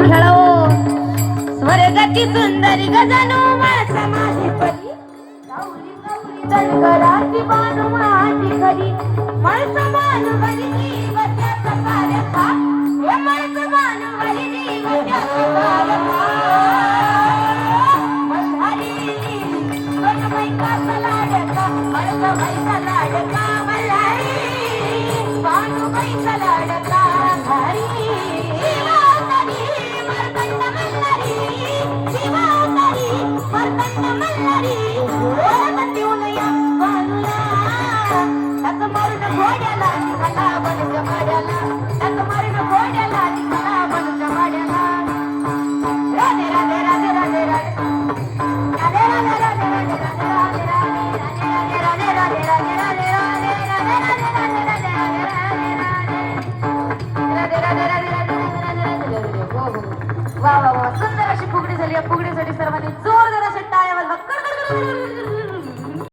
खेळो स्वर्गाची सुंदरी गजानू माझा माझी परी गौरी गौरी धनगराची बानू माझी खरी मळस बानू बरी जीवत्याचा कार्यका हे मळस बानू बरी जीवत्याचा कार्यका मल्हारी बानूबाईचा लाडका मळसबाईचा लाडका मल्हारी बानूबाईचा लाडका हरी वा वा वा सुंदर अशी फुगडी झाली. या फुगडीसाठी सर्वांनी जोरदार अशा टाळ्या वाजवा.